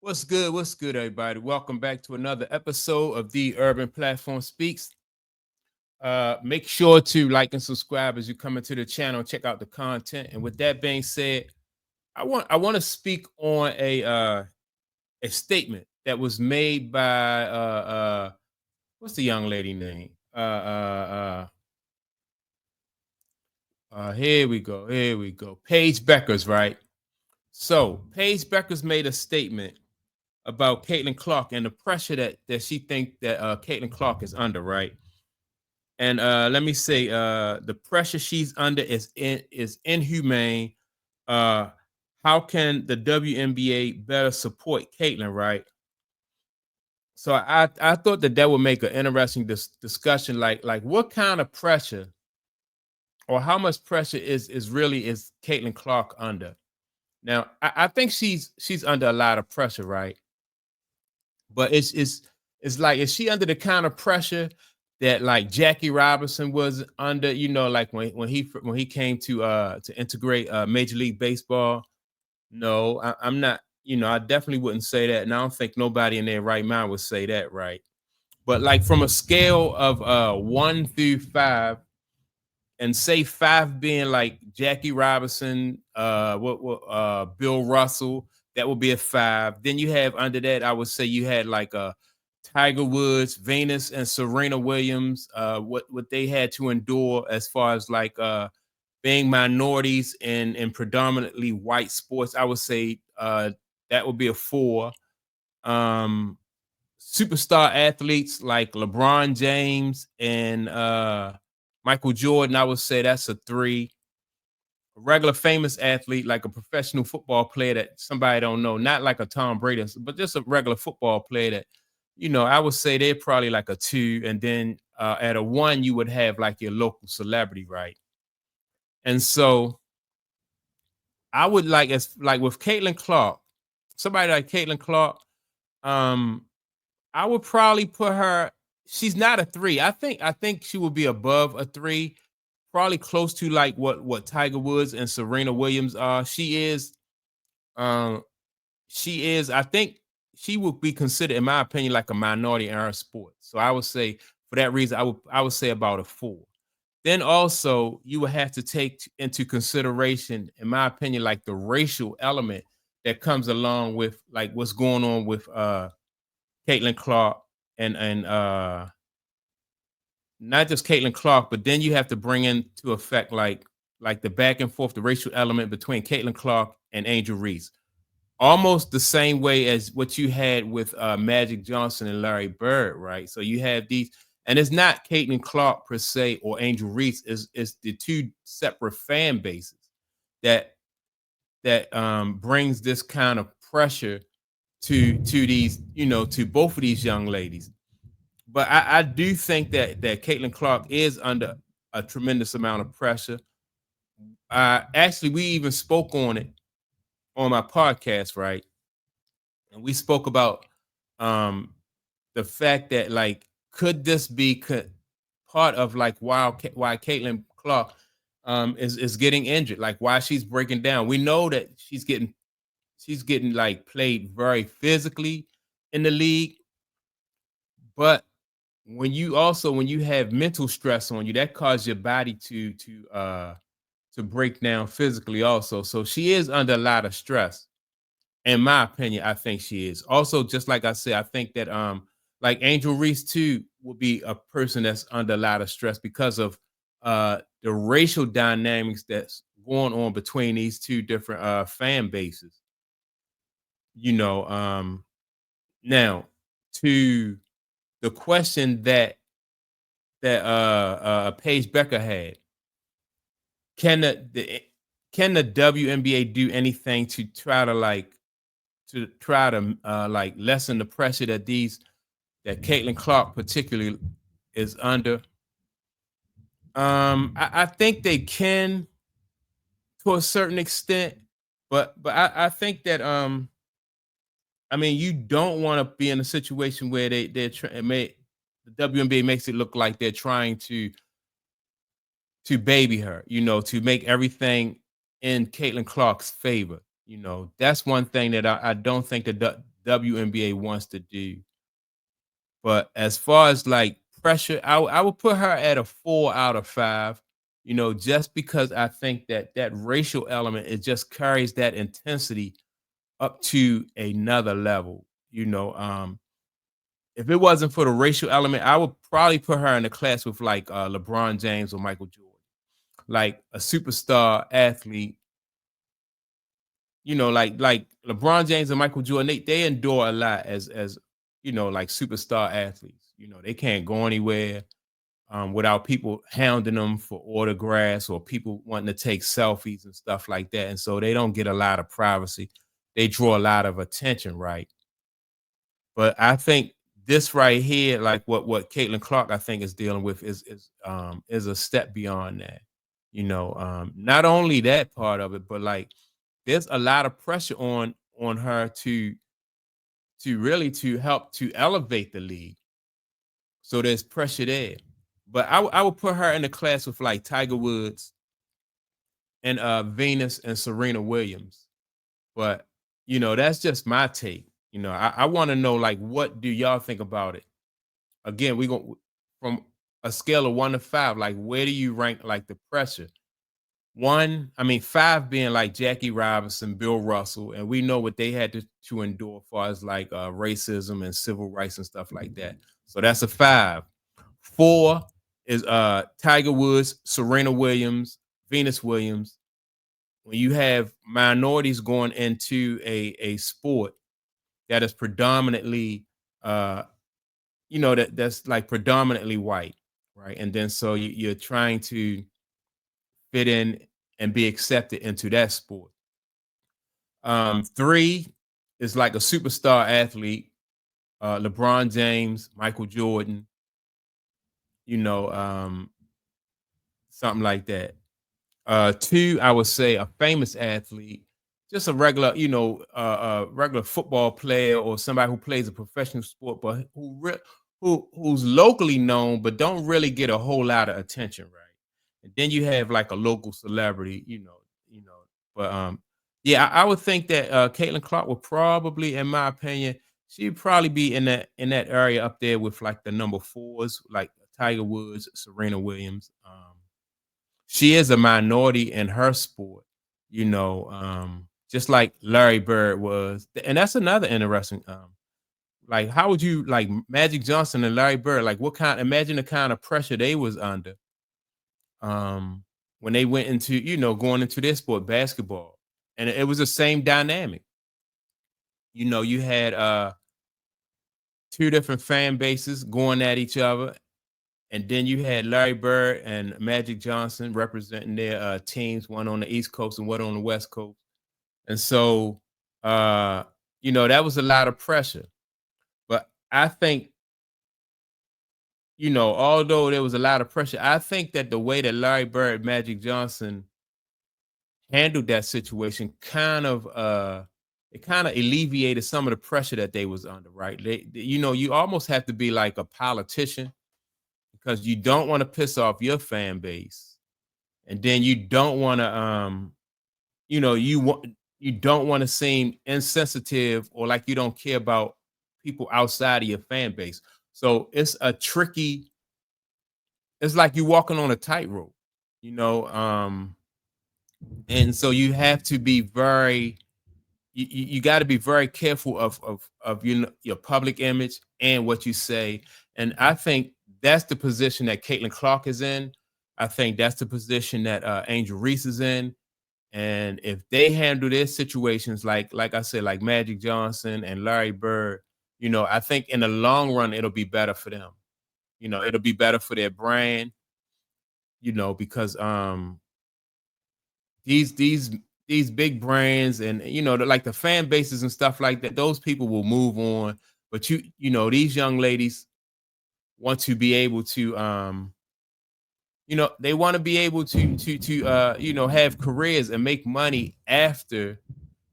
What's good? What's good, everybody? Welcome back to another episode of the Urban Platform Speaks. Make sure to like and subscribe as you come into the channel. Check out the content. And with that being said, I want to speak on a statement that was made by what's the young lady name? Here we go. Here we go. Paige Beckers, right? So Paige Beckers made a statement about Caitlin Clark and the pressure that she think that Caitlin Clark is under, right? And let me say, the pressure she's under is inhumane. Uh, how can the WNBA better support Caitlin, right? So I thought that would make an interesting discussion, like what kind of pressure or how much pressure is Caitlin Clark under? Now I think she's under a lot of pressure, right? But it's like, is she under the kind of pressure that like Jackie Robinson was under? Like when he came to integrate Major League Baseball. No, I'm not. I definitely wouldn't say that, and I don't think nobody in their right mind would say that, right? But like from a scale of 1 through 5, and say 5 being like Jackie Robinson, Bill Russell, that would be a 5. Then you have under that, I would say you had like Tiger Woods, Venus, and Serena Williams. What they had to endure as far as like being minorities in predominantly white sports, I would say that would be a 4. Um, Superstar athletes like LeBron James and Michael Jordan, I would say that's a 3. A regular famous athlete, like a professional football player that somebody don't know, not like a Tom Brady, but just a regular football player that, I would say they're probably like a 2. And then at a 1, you would have like your local celebrity, right? And so I would like, as like with Caitlin Clark, somebody like Caitlin Clark, um, I would probably put her. She's not a 3. I think she would be above a 3, probably close to like what Tiger Woods and Serena Williams are. Um, she is. I think she would be considered, in my opinion, like a minority in her sport. So I would say for that reason, I would say about a 4. Then also you would have to take into consideration, in my opinion, like the racial element that comes along with like what's going on with Caitlin Clark and not just Caitlin Clark, but then you have to bring into effect like the back and forth, the racial element between Caitlin Clark and Angel Reese. Almost the same way as what you had with Magic Johnson and Larry Bird, right? So you have these, and it's not Caitlin Clark per se or Angel Reese, is the two separate fan bases that brings this kind of pressure to these, to both of these young ladies. But I do think that Caitlin Clark is under a tremendous amount of pressure. Actually, we even spoke on it on my podcast, right? And we spoke about um the fact that like could this be part of like why Caitlin Clark is getting injured, like why she's breaking down. We know that she's getting like played very physically in the league, but when you have mental stress on you, that causes your body to break down physically also. So she is under a lot of stress. In my opinion, I think she is. Also, just like I said, I think that like Angel Reese too would be a person that's under a lot of stress because of the racial dynamics that's going on between these two different fan bases. You know, now to the question that Paige Becker had, can the WNBA do anything to try to like lessen the pressure that Caitlin Clark particularly is under? I think they can to a certain extent, but I think that I mean you don't want to be in a situation where the WNBA makes it look like they're trying to baby her, to make everything in Caitlin Clark's favor. That's one thing that I don't think WNBA wants to do. But as far as like pressure, I would put her at a 4 out of 5. Just because I think that that racial element, it just carries that intensity up to another level. If it wasn't for the racial element, I would probably put her in the class with like LeBron James or Michael Jordan, like a superstar athlete. Like LeBron James and Michael Jordan, they endure a lot as like superstar athletes. They can't go anywhere without people hounding them for autographs or people wanting to take selfies and stuff like that. And so they don't get a lot of privacy. They draw a lot of attention, right? But I think this right here, like what Caitlin Clark I think is dealing with, is a step beyond that. Not only that part of it, but like there's a lot of pressure on her to really to help to elevate the league. So there's pressure there. But I would put her in the class with like Tiger Woods and Venus and Serena Williams. But that's just my take. I want to know, like, what do y'all think about it? Again, we go from a scale of 1 to 5. Like, where do you rank like the pressure? 5 being like Jackie Robinson, Bill Russell, and we know what they had to endure as far as like racism and civil rights and stuff like that. So that's a 5. 4 is Tiger Woods, Serena Williams, Venus Williams. When you have minorities going into a sport that is predominantly that's like predominantly white, right? And then so you're trying to fit in and be accepted into that sport. 3 is like a superstar athlete, LeBron James, Michael Jordan, something like that. 2, I would say a famous athlete, just a regular, regular football player or somebody who plays a professional sport, but who's locally known, but don't really get a whole lot of attention, right? And then you have like a local celebrity, But yeah, I would think that Caitlin Clark would probably, in my opinion, she'd probably be in that area up there with like the number 4s, like Tiger Woods, Serena Williams. She is a minority in her sport, just like Larry Bird was. And that's another interesting, like, how would you like Magic Johnson and Larry Bird, like imagine the kind of pressure they was under when they went into, going into this sport, basketball. And it was the same dynamic. You had 2 different fan bases going at each other. And then you had Larry Bird and Magic Johnson representing their teams, one on the East Coast and one on the West Coast. And so, that was a lot of pressure. But I think, although there was a lot of pressure, I think that the way that Larry Bird, Magic Johnson handled that situation it kind of alleviated some of the pressure that they was under, right? You almost have to be like a politician, because you don't want to piss off your fan base, and then you don't want to you don't want to seem insensitive or like you don't care about people outside of your fan base. So it's like you're walking on a tightrope, and so you have to be you got to be very careful of your public image and what you say. And I think that's the position that Caitlin Clark is in. I think that's the position that Angel Reese is in. And if they handle their situations like I said, like Magic Johnson and Larry Bird, I think in the long run it'll be better for them. It'll be better for their brand. Because these big brands and like the fan bases and stuff like that, those people will move on. But these young ladies want to be able to they want to be able to have careers and make money after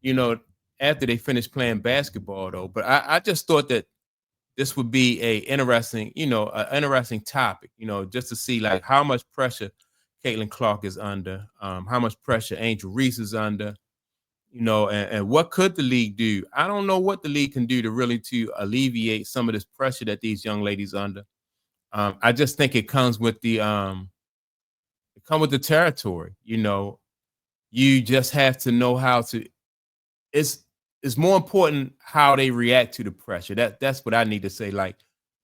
they finish playing basketball, though. But I just thought that this would be an interesting topic, just to see like how much pressure Caitlin Clark is under, how much pressure Angel Reese is under, and what could the league do? I don't know what the league can do to really to alleviate some of this pressure that these young ladies under. I just think it comes with the territory. You just have to know how to. It's it's more important how they react to the pressure. That's what I need to say. Like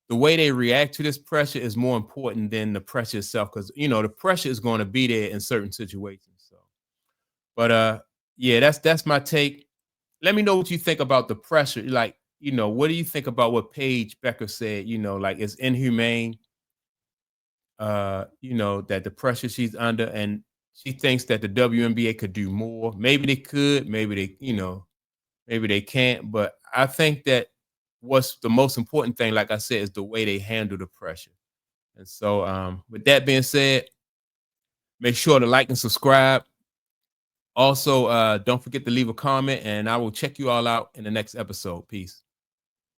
the way they react to this pressure is more important than the pressure itself, because the pressure is going to be there in certain situations. So, but yeah, that's my take. Let me know what you think about the pressure. Like, what do you think about what Paige Becker said? Like it's inhumane. That the pressure she's under, and she thinks that the WNBA could do more. Maybe they could, maybe they can't. But I think that what's the most important thing, like I said, is the way they handle the pressure. And so, with that being said, make sure to like and subscribe. Also, don't forget to leave a comment, and I will check you all out in the next episode. Peace.